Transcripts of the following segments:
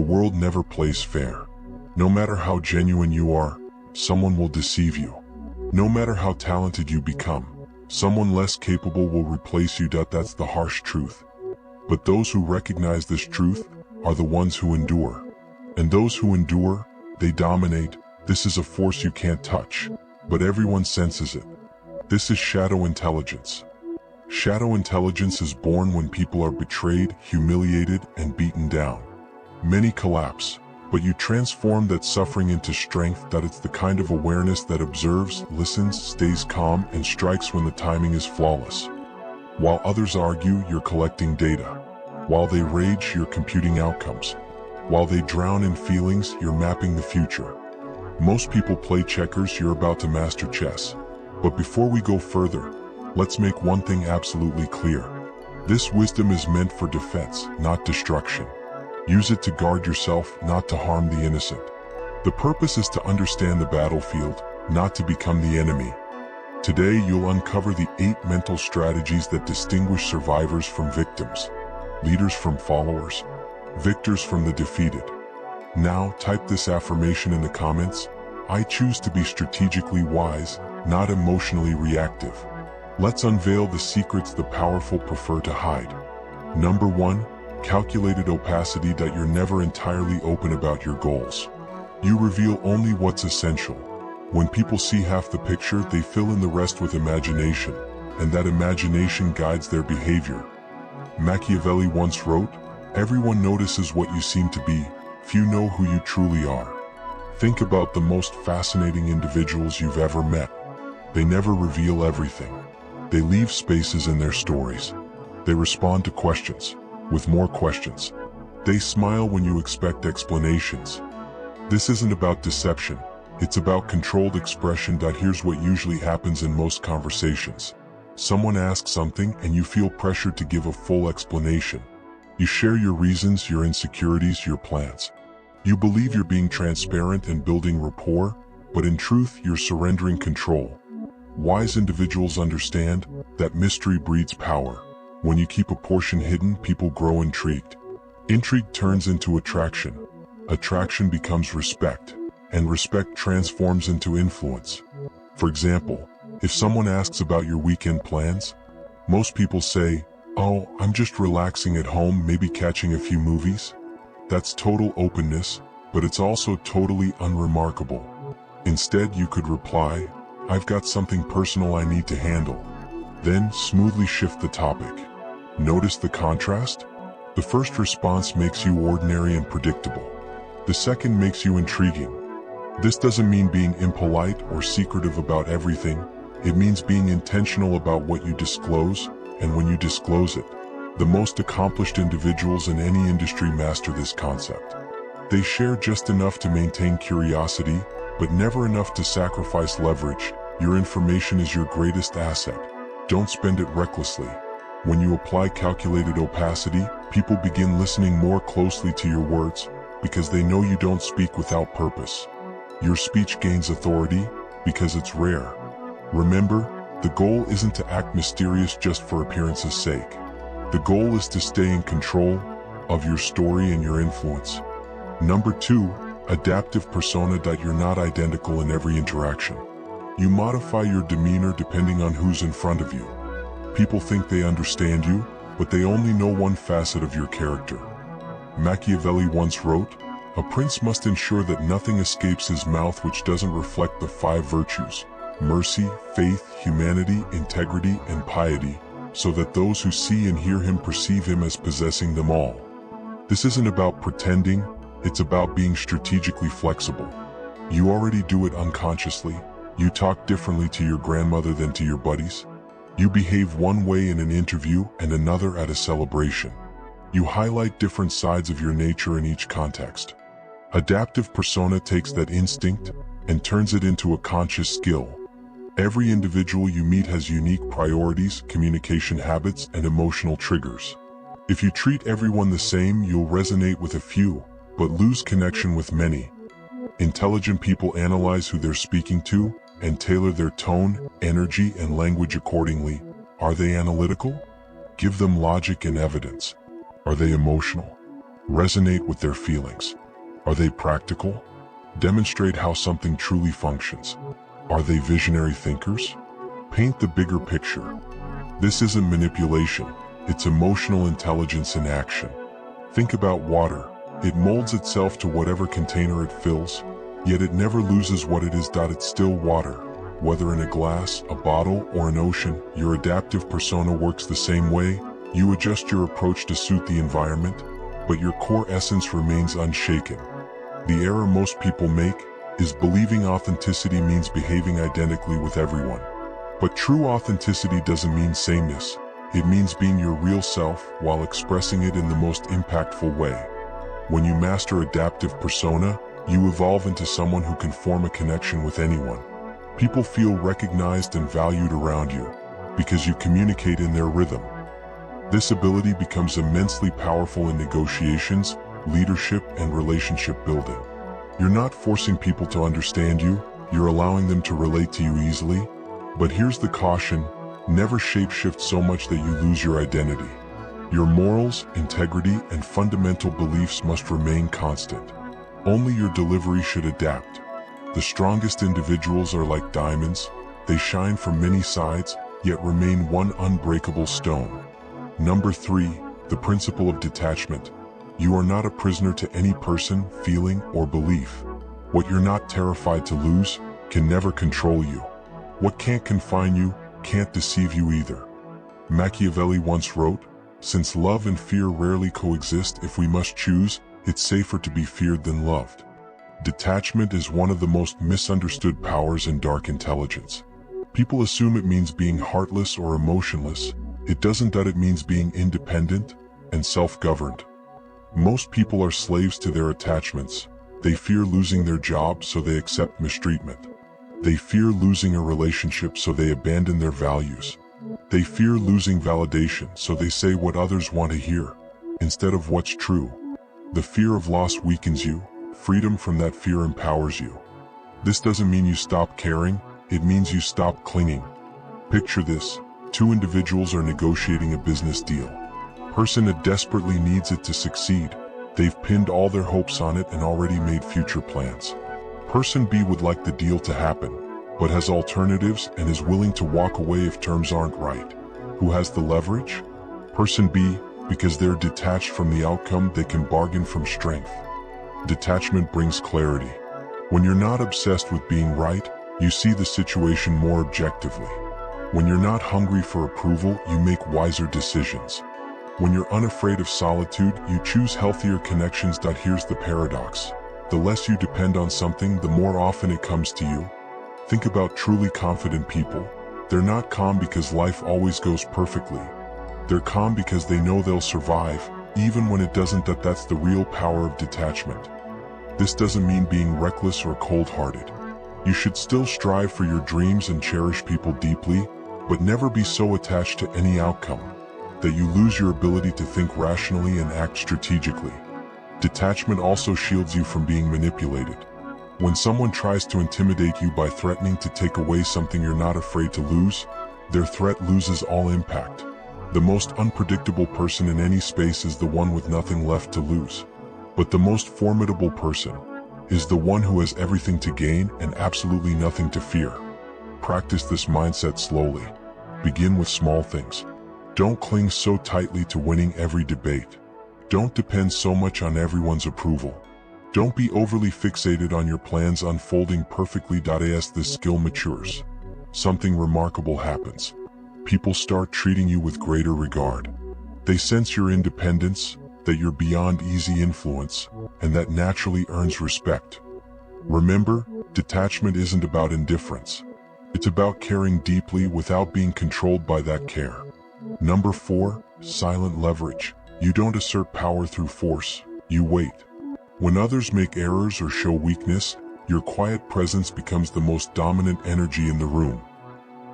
world never plays fair. No matter how genuine you are, someone will deceive you. No matter how talented you become, someone less capable will replace you. That's the harsh truth. But those who recognize this truth are the ones who endure. And those who endure, they dominate. This is a force you can't touch, but everyone senses it. This is shadow intelligence. Shadow intelligence is born when people are betrayed, humiliated, and beaten down. Many collapse, but you transform that suffering into strength. That it's the kind of awareness that observes, listens, stays calm, and strikes when the timing is flawless. While others argue, you're collecting data. While they rage, you're computing outcomes. While they drown in feelings, you're mapping the future. Most people play checkers, you're about to master chess. But before we go further, let's make one thing absolutely clear. This wisdom is meant for defense, not destruction. Use it to guard yourself, not to harm the innocent. The purpose is to understand the battlefield, not to become the enemy. Today you'll uncover the 8 mental strategies that distinguish survivors from victims, leaders from followers, victors from the defeated. Now type this affirmation in the comments: I choose to be strategically wise, not emotionally reactive. Let's unveil the secrets the powerful prefer to hide. Number 1. Calculated opacity. That you're never entirely open about your goals. You reveal only what's essential. When people see half the picture, they fill in the rest with imagination, and that imagination guides their behavior. Machiavelli once wrote, "Everyone notices what you seem to be, few know who you truly are." Think about the most fascinating individuals you've ever met. They never reveal everything. They leave spaces in their stories. They respond to questions, with more questions. They smile when you expect explanations. This isn't about deception, it's about controlled expression. Here's what usually happens in most conversations. Someone asks something and you feel pressured to give a full explanation. You share your reasons, your insecurities, your plans. You believe you're being transparent and building rapport, but in truth you're surrendering control. Wise individuals understand that mystery breeds power. When you keep a portion hidden, people grow intrigued. Intrigue turns into attraction. Attraction becomes respect, and respect transforms into influence. For example, if someone asks about your weekend plans, most people say, "Oh, I'm just relaxing at home, maybe catching a few movies." That's total openness, but it's also totally unremarkable. Instead, you could reply, "I've got something personal I need to handle." Then smoothly shift the topic. Notice the contrast? The first response makes you ordinary and predictable. The second makes you intriguing. This doesn't mean being impolite or secretive about everything. It means being intentional about what you disclose, and when you disclose it. The most accomplished individuals in any industry master this concept. They share just enough to maintain curiosity, but never enough to sacrifice leverage. Your information is your greatest asset. Don't spend it recklessly. When you apply calculated opacity, people begin listening more closely to your words, because they know you don't speak without purpose. Your speech gains authority, because it's rare. Remember, the goal isn't to act mysterious just for appearance's sake. The goal is to stay in control of your story and your influence. Number 2, adaptive persona. You're not identical in every interaction. You modify your demeanor depending on who's in front of you. People think they understand you, but they only know one facet of your character. Machiavelli once wrote, "A prince must ensure that nothing escapes his mouth which doesn't reflect the 5 virtues, mercy, faith, humanity, integrity, and piety, so that those who see and hear him perceive him as possessing them all." This isn't about pretending, it's about being strategically flexible. You already do it unconsciously. You talk differently to your grandmother than to your buddies. You behave one way in an interview and another at a celebration. You highlight different sides of your nature in each context. Adaptive persona takes that instinct and turns it into a conscious skill. Every individual you meet has unique priorities, communication habits, and emotional triggers. If you treat everyone the same, you'll resonate with a few, but lose connection with many. Intelligent people analyze who they're speaking to and tailor their tone, energy, and language accordingly. Are they analytical? Give them logic and evidence. Are they emotional? Resonate with their feelings. Are they practical? Demonstrate how something truly functions. Are they visionary thinkers? Paint the bigger picture. This isn't manipulation, it's emotional intelligence in action. Think about water. It molds itself to whatever container it fills, yet it never loses what it is. It's still water. Whether in a glass, a bottle, or an ocean, your adaptive persona works the same way. You adjust your approach to suit the environment, but your core essence remains unshaken. The error most people make is believing authenticity means behaving identically with everyone. But true authenticity doesn't mean sameness. It means being your real self while expressing it in the most impactful way. When you master adaptive persona, you evolve into someone who can form a connection with anyone. People feel recognized and valued around you because you communicate in their rhythm. This ability becomes immensely powerful in negotiations, leadership, and relationship building. You're not forcing people to understand you, you're allowing them to relate to you easily. But here's the caution: never shapeshift so much that you lose your identity. Your morals, integrity, and fundamental beliefs must remain constant. Only your delivery should adapt. The strongest individuals are like diamonds. They shine from many sides, yet remain one unbreakable stone. Number 3, the principle of detachment. You are not a prisoner to any person, feeling, or belief. What you're not terrified to lose can never control you. What can't confine you can't deceive you either. Machiavelli once wrote, "Since love and fear rarely coexist, if we must choose, it's safer to be feared than loved." Detachment is one of the most misunderstood powers in dark intelligence. People assume it means being heartless or emotionless. It doesn't. It means being independent and self-governed. Most people are slaves to their attachments. They fear losing their job, so they accept mistreatment. They fear losing a relationship, so they abandon their values. They fear losing validation, so they say what others want to hear, instead of what's true. The fear of loss weakens you. Freedom from that fear empowers you. This doesn't mean you stop caring, it means you stop clinging. Picture this: 2 individuals are negotiating a business deal. Person A desperately needs it to succeed. They've pinned all their hopes on it and already made future plans. Person B would like the deal to happen, but has alternatives and is willing to walk away if terms aren't right. Who has the leverage? Person B, because they're detached from the outcome. They can bargain from strength. Detachment brings clarity. When you're not obsessed with being right, you see the situation more objectively. When you're not hungry for approval, you make wiser decisions. When you're unafraid of solitude, you choose healthier connections. Here's the paradox: the less you depend on something, the more often it comes to you. Think about truly confident people. They're not calm because life always goes perfectly. They're calm because they know they'll survive, even when it doesn't. That's the real power of detachment. This doesn't mean being reckless or cold-hearted. You should still strive for your dreams and cherish people deeply, but never be so attached to any outcome that you lose your ability to think rationally and act strategically. Detachment also shields you from being manipulated. When someone tries to intimidate you by threatening to take away something you're not afraid to lose, their threat loses all impact. The most unpredictable person in any space is the one with nothing left to lose. But the most formidable person is the one who has everything to gain and absolutely nothing to fear. Practice this mindset slowly. Begin with small things. Don't cling so tightly to winning every debate. Don't depend so much on everyone's approval. Don't be overly fixated on your plans unfolding perfectly. As this skill matures, something remarkable happens. People start treating you with greater regard. They sense your independence, that you're beyond easy influence, and that naturally earns respect. Remember, detachment isn't about indifference. It's about caring deeply without being controlled by that care. Number 4, silent leverage. You don't assert power through force, you wait. When others make errors or show weakness, your quiet presence becomes the most dominant energy in the room.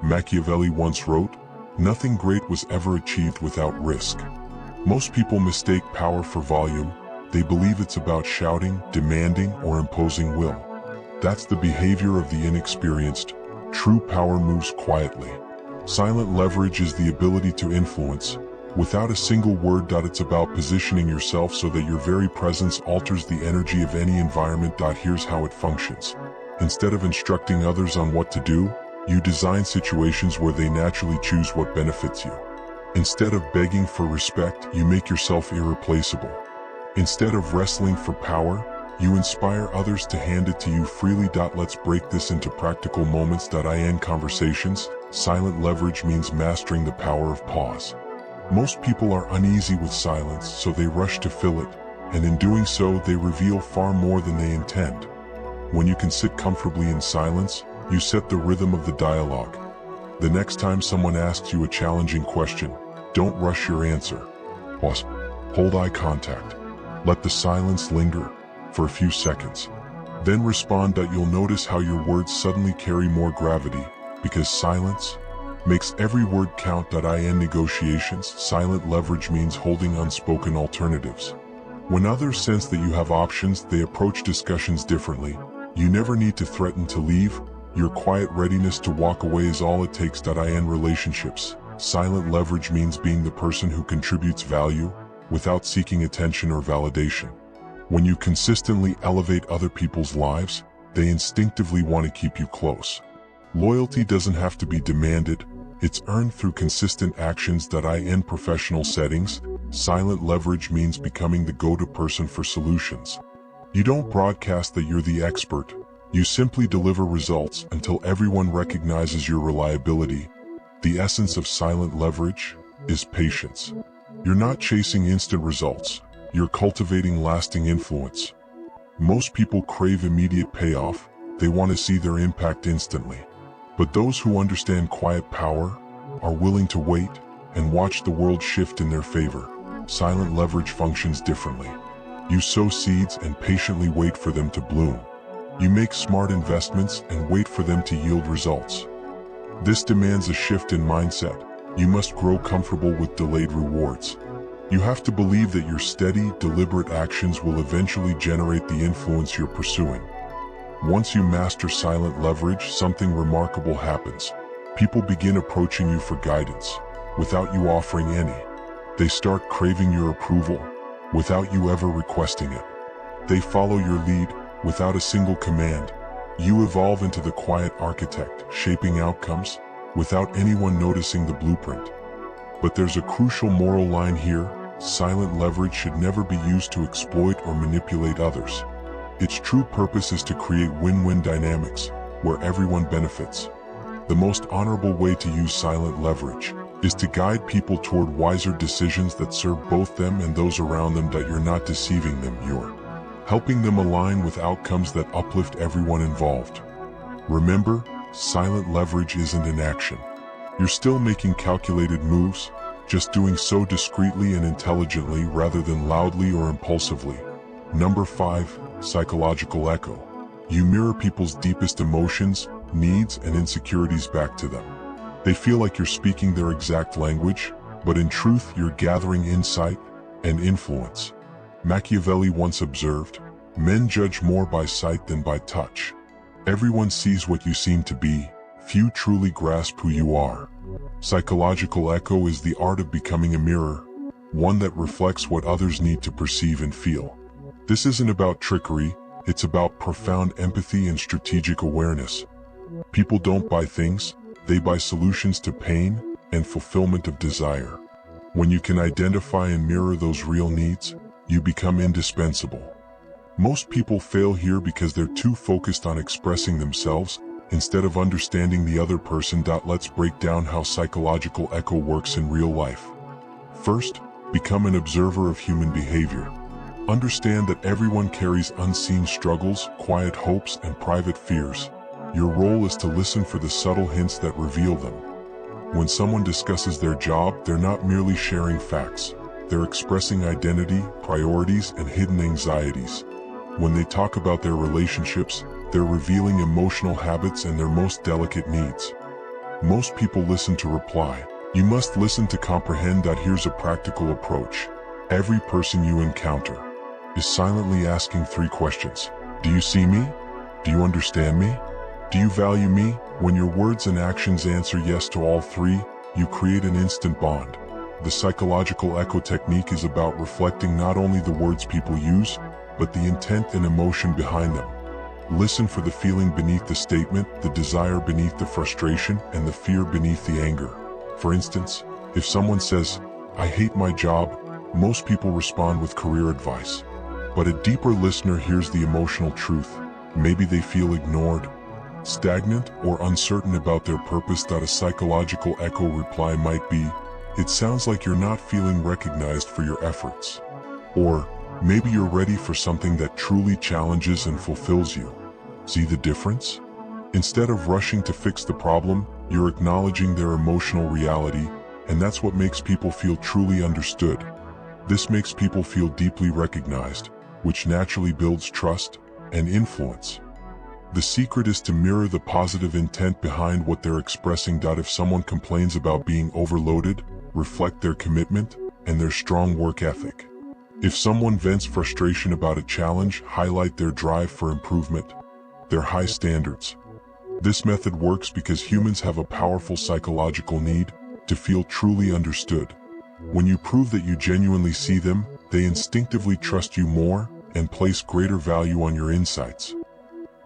Machiavelli once wrote, "Nothing great was ever achieved without risk." Most people mistake power for volume. They believe it's about shouting, demanding, or imposing will. That's the behavior of the inexperienced. True power moves quietly. Silent leverage is the ability to influence, without a single word. It's about positioning yourself so that your very presence alters the energy of any environment. Here's how it functions. Instead of instructing others on what to do, you design situations where they naturally choose what benefits you. Instead of begging for respect, you make yourself irreplaceable. Instead of wrestling for power, you inspire others to hand it to you freely. Let's break this into practical moments. In conversations, silent leverage means mastering the power of pause. Most people are uneasy with silence, so they rush to fill it, and in doing so, they reveal far more than they intend. When you can sit comfortably in silence, you set the rhythm of the dialogue. The next time someone asks you a challenging question, don't rush your answer. Pause. Hold eye contact. Let the silence linger for a few seconds. Then respond. You'll notice how your words suddenly carry more gravity, because silence makes every word count. In negotiations, silent leverage means holding unspoken alternatives. When others sense that you have options, they approach discussions differently. You never need to threaten to leave. Your quiet readiness to walk away is all it takes. In relationships, silent leverage means being the person who contributes value without seeking attention or validation. When you consistently elevate other people's lives, they instinctively want to keep you close. Loyalty doesn't have to be demanded, it's earned through consistent actions. In professional settings, silent leverage means becoming the go-to person for solutions. You don't broadcast that you're the expert, you simply deliver results until everyone recognizes your reliability. The essence of silent leverage is patience. You're not chasing instant results, you're cultivating lasting influence. Most people crave immediate payoff, they want to see their impact instantly. But those who understand quiet power are willing to wait and watch the world shift in their favor. Silent leverage functions differently. You sow seeds and patiently wait for them to bloom. You make smart investments and wait for them to yield results. This demands a shift in mindset. You must grow comfortable with delayed rewards. You have to believe that your steady, deliberate actions will eventually generate the influence you're pursuing. Once you master silent leverage, something remarkable happens. People begin approaching you for guidance, without you offering any. They start craving your approval, without you ever requesting it. They follow your lead, without a single command. You evolve into the quiet architect, shaping outcomes, without anyone noticing the blueprint. But there's a crucial moral line here. Silent leverage should never be used to exploit or manipulate others. Its true purpose is to create win-win dynamics, where everyone benefits. The most honorable way to use silent leverage is to guide people toward wiser decisions that serve both them and those around them. You're not deceiving them, you're helping them align with outcomes that uplift everyone involved. Remember, silent leverage isn't inaction. You're still making calculated moves, just doing so discreetly and intelligently rather than loudly or impulsively. Number 5, psychological echo. You mirror people's deepest emotions, needs, and insecurities back to them. They feel like you're speaking their exact language, but in truth you're gathering insight and influence. Machiavelli once observed, "Men judge more by sight than by touch." Everyone sees what you seem to be, few truly grasp who you are. Psychological echo is the art of becoming a mirror, one that reflects what others need to perceive and feel. This isn't about trickery, it's about profound empathy and strategic awareness. People don't buy things, they buy solutions to pain and fulfillment of desire. When you can identify and mirror those real needs, you become indispensable. Most people fail here because they're too focused on expressing themselves instead of understanding the other person. Let's break down how psychological echo works in real life. First, become an observer of human behavior. Understand that everyone carries unseen struggles, quiet hopes, and private fears. Your role is to listen for the subtle hints that reveal them. When someone discusses their job, they're not merely sharing facts. They're expressing identity, priorities, and hidden anxieties. When they talk about their relationships, they're revealing emotional habits and their most delicate needs. Most people listen to reply. You must listen to comprehend. Here's a practical approach. Every person you encounter is silently asking 3 questions. Do you see me? Do you understand me? Do you value me? When your words and actions answer yes to all 3, you create an instant bond. The psychological echo technique is about reflecting not only the words people use, but the intent and emotion behind them. Listen for the feeling beneath the statement, the desire beneath the frustration, and the fear beneath the anger. For instance, if someone says, "I hate my job," most people respond with career advice. But a deeper listener hears the emotional truth. Maybe they feel ignored, stagnant, or uncertain about their purpose. A psychological echo reply might be, "It sounds like you're not feeling recognized for your efforts." Or, "Maybe you're ready for something that truly challenges and fulfills you." See the difference? Instead of rushing to fix the problem, you're acknowledging their emotional reality, and that's what makes people feel truly understood. This makes people feel deeply recognized, which naturally builds trust and influence. The secret is to mirror the positive intent behind what they're expressing. If someone complains about being overloaded, reflect their commitment and their strong work ethic. If someone vents frustration about a challenge, highlight their drive for improvement, their high standards. This method works because humans have a powerful psychological need to feel truly understood. When you prove that you genuinely see them, they instinctively trust you more and place greater value on your insights.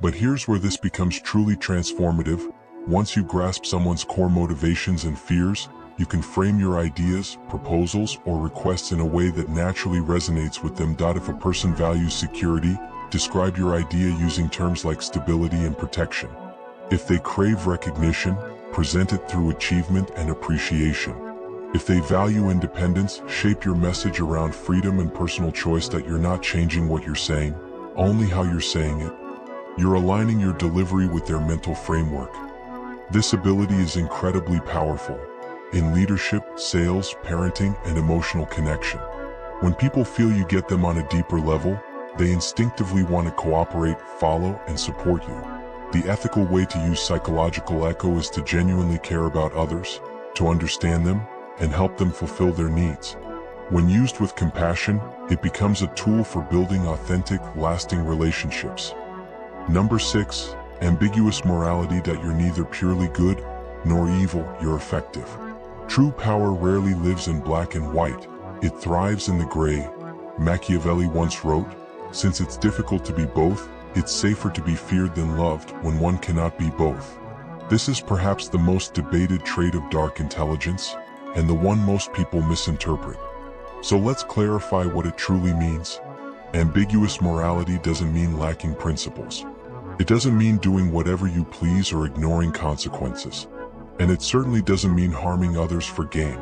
But here's where this becomes truly transformative. Once you grasp someone's core motivations and fears, you can frame your ideas, proposals, or requests in a way that naturally resonates with them. If a person values security, describe your idea using terms like stability and protection. If they crave recognition, present it through achievement and appreciation. If they value independence, shape your message around freedom and personal choice. You're not changing what you're saying, only how you're saying it. You're aligning your delivery with their mental framework. This ability is incredibly powerful in leadership, sales, parenting, and emotional connection. When people feel you get them on a deeper level, they instinctively want to cooperate, follow, and support you. The ethical way to use psychological echo is to genuinely care about others, to understand them, and help them fulfill their needs. When used with compassion, it becomes a tool for building authentic, lasting relationships. Number 6, ambiguous morality. You're neither purely good nor evil, you're effective. True power rarely lives in black and white, it thrives in the gray. Machiavelli once wrote, "Since it's difficult to be both, it's safer to be feared than loved when one cannot be both." This is perhaps the most debated trait of dark intelligence, and the one most people misinterpret. So let's clarify what it truly means. Ambiguous morality doesn't mean lacking principles. It doesn't mean doing whatever you please or ignoring consequences. And it certainly doesn't mean harming others for gain.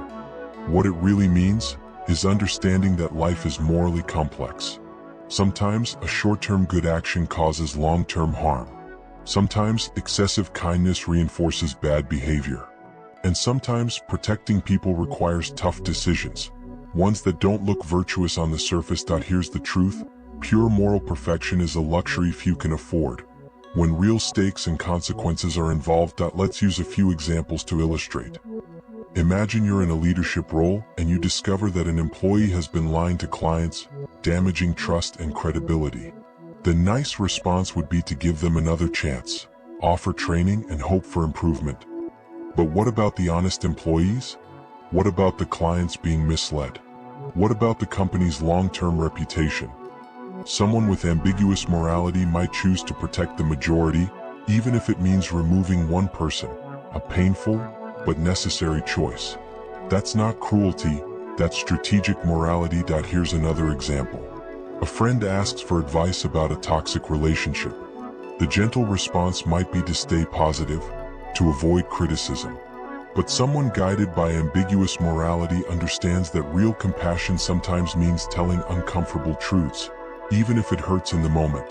What it really means is understanding that life is morally complex. Sometimes a short-term good action causes long-term harm. Sometimes excessive kindness reinforces bad behavior. And sometimes protecting people requires tough decisions, ones that don't look virtuous on the surface. Here's the truth, pure moral perfection is a luxury few can afford. When real stakes and consequences are involved. Let's use a few examples to illustrate. Imagine you're in a leadership role and you discover that an employee has been lying to clients, damaging trust and credibility. The nice response would be to give them another chance, offer training and hope for improvement. But what about the honest employees? What about the clients being misled? What about the company's long-term reputation? Someone with ambiguous morality might choose to protect the majority, even if it means removing one person, a painful but necessary choice. That's not cruelty, that's strategic morality. Here's another example. A friend asks for advice about a toxic relationship. The gentle response might be to stay positive, to avoid criticism. But someone guided by ambiguous morality understands that real compassion sometimes means telling uncomfortable truths, even if it hurts in the moment.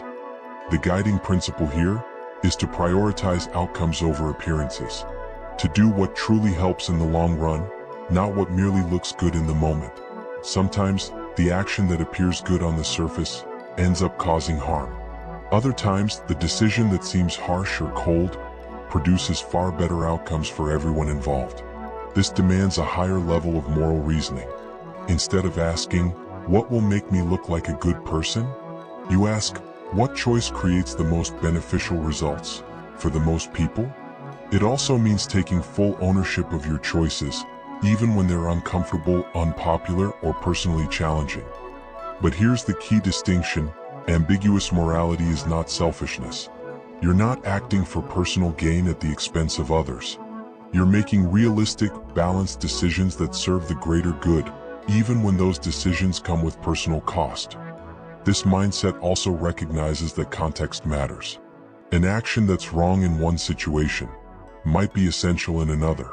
The guiding principle here is to prioritize outcomes over appearances, to do what truly helps in the long run, not what merely looks good in the moment. Sometimes, the action that appears good on the surface ends up causing harm. Other times, the decision that seems harsh or cold produces far better outcomes for everyone involved. This demands a higher level of moral reasoning. Instead of asking, "What will make me look like a good person?" you ask, "What choice creates the most beneficial results for the most people?" It also means taking full ownership of your choices, even when they're uncomfortable, unpopular, or personally challenging. But here's the key distinction: ambiguous morality is not selfishness. You're not acting for personal gain at the expense of others. You're making realistic, balanced decisions that serve the greater good, even when those decisions come with personal cost. This mindset also recognizes that context matters. An action that's wrong in one situation might be essential in another.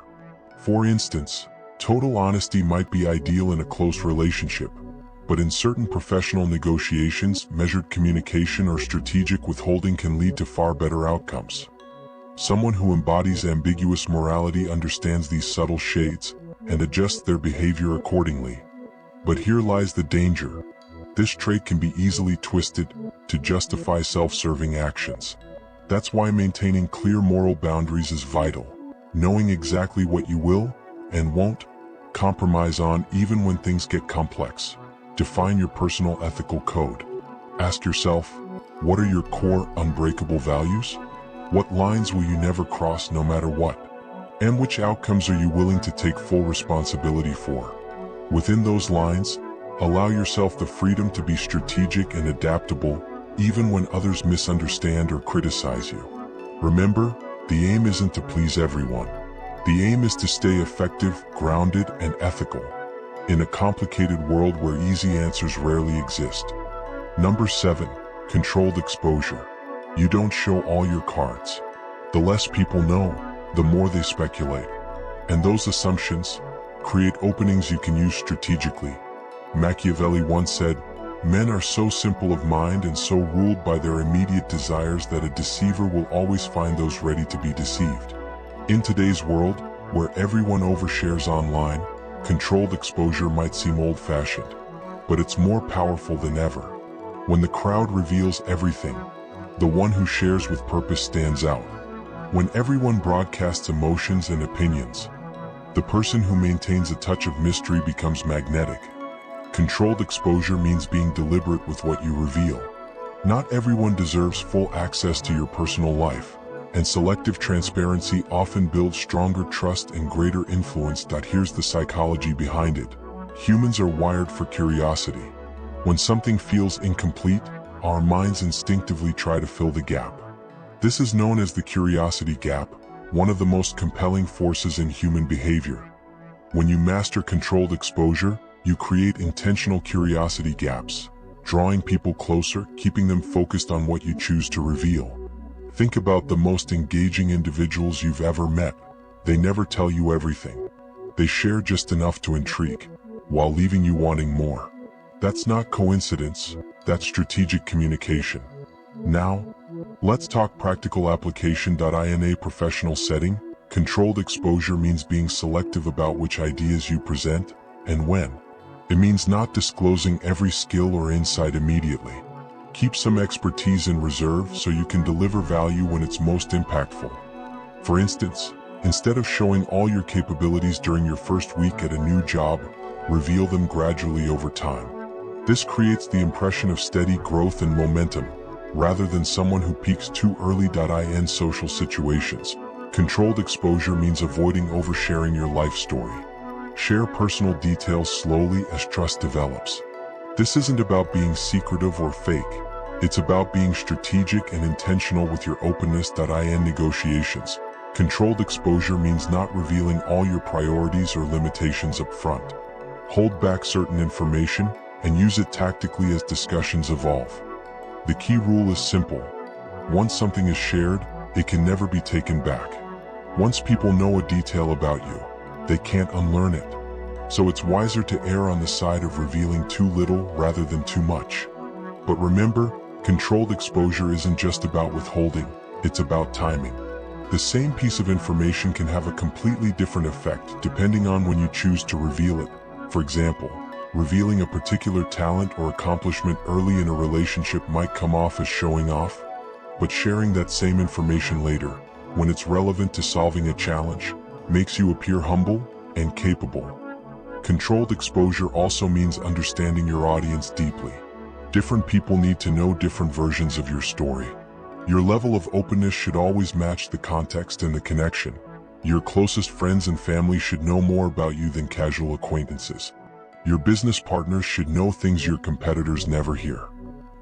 For instance, total honesty might be ideal in a close relationship, but in certain professional negotiations, measured communication or strategic withholding can lead to far better outcomes. Someone who embodies ambiguous morality understands these subtle shades and adjusts their behavior accordingly. But here lies the danger. This trait can be easily twisted to justify self-serving actions. That's why maintaining clear moral boundaries is vital. Knowing exactly what you will and won't compromise on, even when things get complex. Define your personal ethical code. Ask yourself, what are your core, unbreakable values? What lines will you never cross no matter what? And which outcomes are you willing to take full responsibility for? Within those lines, allow yourself the freedom to be strategic and adaptable, even when others misunderstand or criticize you. Remember, the aim isn't to please everyone. The aim is to stay effective, grounded, and ethical in a complicated world where easy answers rarely exist. Number 7. Controlled exposure. You don't show all your cards. The less people know, the more they speculate. And those assumptions create openings you can use strategically. Machiavelli once said, "Men are so simple of mind and so ruled by their immediate desires that a deceiver will always find those ready to be deceived." In today's world, where everyone overshares online, controlled exposure might seem old-fashioned, but it's more powerful than ever. When the crowd reveals everything, the one who shares with purpose stands out. When everyone broadcasts emotions and opinions, the person who maintains a touch of mystery becomes magnetic. Controlled exposure means being deliberate with what you reveal. Not everyone deserves full access to your personal life, and selective transparency often builds stronger trust and greater influence. Here's the psychology behind it. Humans are wired for curiosity. When something feels incomplete, our minds instinctively try to fill the gap. This is known as the curiosity gap, one of the most compelling forces in human behavior. When you master controlled exposure, you create intentional curiosity gaps, drawing people closer, keeping them focused on what you choose to reveal. Think about the most engaging individuals you've ever met. They never tell you everything. They share just enough to intrigue, while leaving you wanting more. That's not coincidence, that's strategic communication. Now, let's talk practical application. In a professional setting, controlled exposure means being selective about which ideas you present and when. It means not disclosing every skill or insight immediately. Keep some expertise in reserve so you can deliver value when it's most impactful. For instance, instead of showing all your capabilities during your first week at a new job, reveal them gradually over time. This creates the impression of steady growth and momentum, rather than someone who peaks too early. In social situations, controlled exposure means avoiding oversharing your life story. Share personal details slowly as trust develops. This isn't about being secretive or fake. It's about being strategic and intentional with your openness. In negotiations, controlled exposure means not revealing all your priorities or limitations up front. Hold back certain information and use it tactically as discussions evolve. The key rule is simple. Once something is shared, it can never be taken back. Once people know a detail about you, they can't unlearn it. So it's wiser to err on the side of revealing too little rather than too much. But remember, controlled exposure isn't just about withholding, it's about timing. The same piece of information can have a completely different effect depending on when you choose to reveal it. For example, revealing a particular talent or accomplishment early in a relationship might come off as showing off, but sharing that same information later, when it's relevant to solving a challenge, makes you appear humble and capable. Controlled exposure also means understanding your audience deeply. Different people need to know different versions of your story. Your level of openness should always match the context and the connection. Your closest friends and family should know more about you than casual acquaintances. Your business partners should know things your competitors never hear.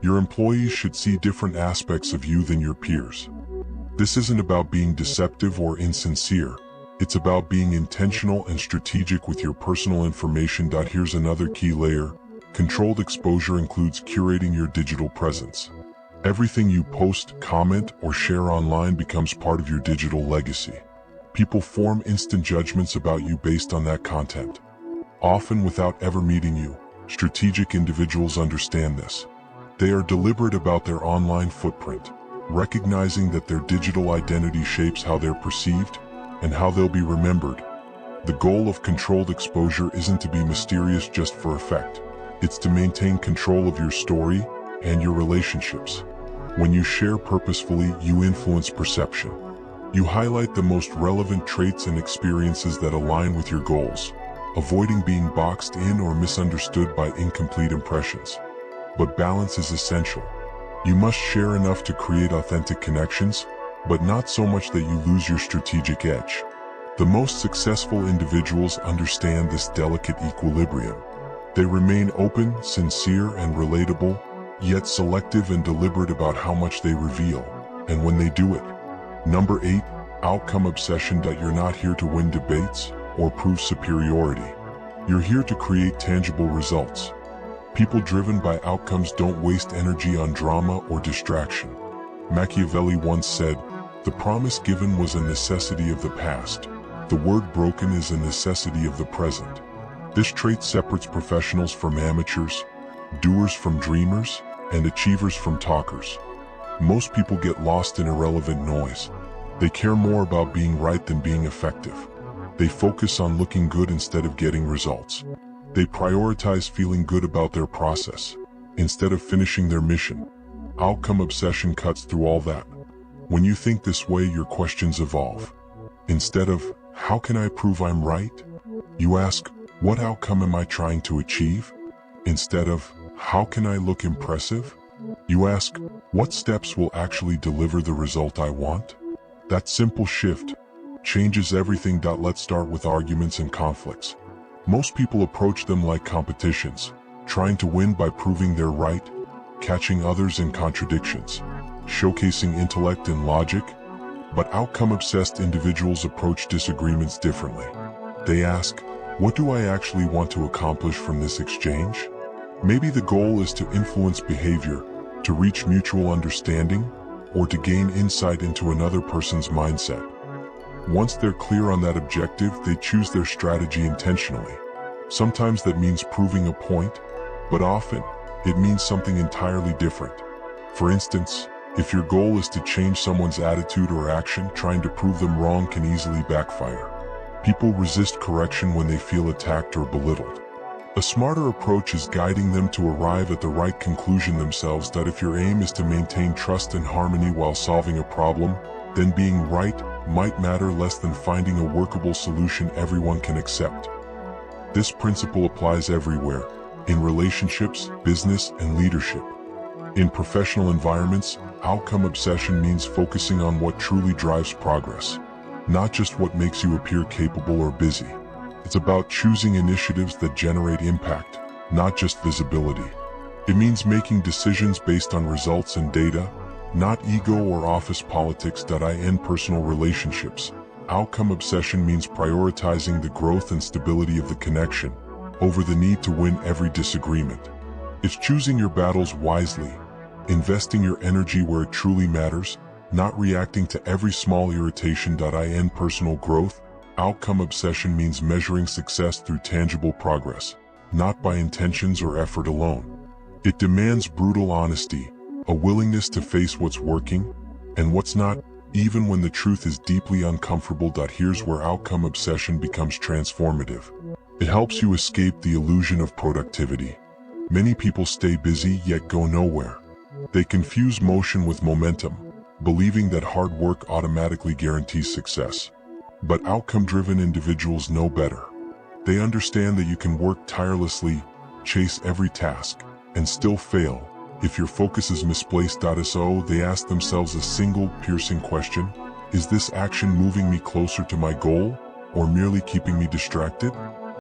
Your employees should see different aspects of you than your peers. This isn't about being deceptive or insincere. It's about being intentional and strategic with your personal information. Here's another key layer. Controlled exposure includes curating your digital presence. Everything you post, comment, or share online becomes part of your digital legacy. People form instant judgments about you based on that content. Often without ever meeting you, strategic individuals understand this. They are deliberate about their online footprint, recognizing that their digital identity shapes how they're perceived and how they'll be remembered. The goal of controlled exposure isn't to be mysterious just for effect. It's to maintain control of your story and your relationships. When you share purposefully, you influence perception. You highlight the most relevant traits and experiences that align with your goals, avoiding being boxed in or misunderstood by incomplete impressions. But balance is essential. You must share enough to create authentic connections, but not so much that you lose your strategic edge. The most successful individuals understand this delicate equilibrium. They remain open, sincere, and relatable, yet selective and deliberate about how much they reveal, and when they do it. Number 8, outcome obsession. You're not here to win debates or prove superiority. You're here to create tangible results. People driven by outcomes don't waste energy on drama or distraction. Machiavelli once said, "The promise given was a necessity of the past. The word broken is a necessity of the present." This trait separates professionals from amateurs, doers from dreamers, and achievers from talkers. Most people get lost in irrelevant noise. They care more about being right than being effective. They focus on looking good instead of getting results. They prioritize feeling good about their process, instead of finishing their mission. Outcome obsession cuts through all that. When you think this way, your questions evolve. Instead of, "How can I prove I'm right?" you ask, "What outcome am I trying to achieve?" Instead of, "How can I look impressive?" you ask, "What steps will actually deliver the result I want?" That simple shift changes everything. Let's start with arguments and conflicts. Most people approach them like competitions, trying to win by proving they're right, catching others in contradictions, showcasing intellect and logic. But outcome-obsessed individuals approach disagreements differently. They ask, "What do I actually want to accomplish from this exchange?" Maybe the goal is to influence behavior, to reach mutual understanding, or to gain insight into another person's mindset. Once they're clear on that objective, they choose their strategy intentionally. Sometimes that means proving a point, but often it means something entirely different. For instance, if your goal is to change someone's attitude or action, trying to prove them wrong can easily backfire. People resist correction when they feel attacked or belittled. A smarter approach is guiding them to arrive at the right conclusion themselves. If your aim is to maintain trust and harmony while solving a problem, then being right might matter less than finding a workable solution everyone can accept. This principle applies everywhere, in relationships, business, and leadership. In professional environments, outcome obsession means focusing on what truly drives progress, not just what makes you appear capable or busy. It's about choosing initiatives that generate impact, not just visibility. It means making decisions based on results and data, not ego or office politics. In personal relationships, outcome obsession means prioritizing the growth and stability of the connection over the need to win every disagreement. It's choosing your battles wisely, investing your energy where it truly matters, not reacting to every small irritation. In personal growth, outcome obsession means measuring success through tangible progress, not by intentions or effort alone. It demands brutal honesty, a willingness to face what's working and what's not, even when the truth is deeply uncomfortable. Here's where outcome obsession becomes transformative. It helps you escape the illusion of productivity. Many people stay busy yet go nowhere. They confuse motion with momentum, believing that hard work automatically guarantees success. But outcome-driven individuals know better. They understand that you can work tirelessly, chase every task, and still fail if your focus is misplaced. So they ask themselves a single piercing question: Is this action moving me closer to my goal, or merely keeping me distracted?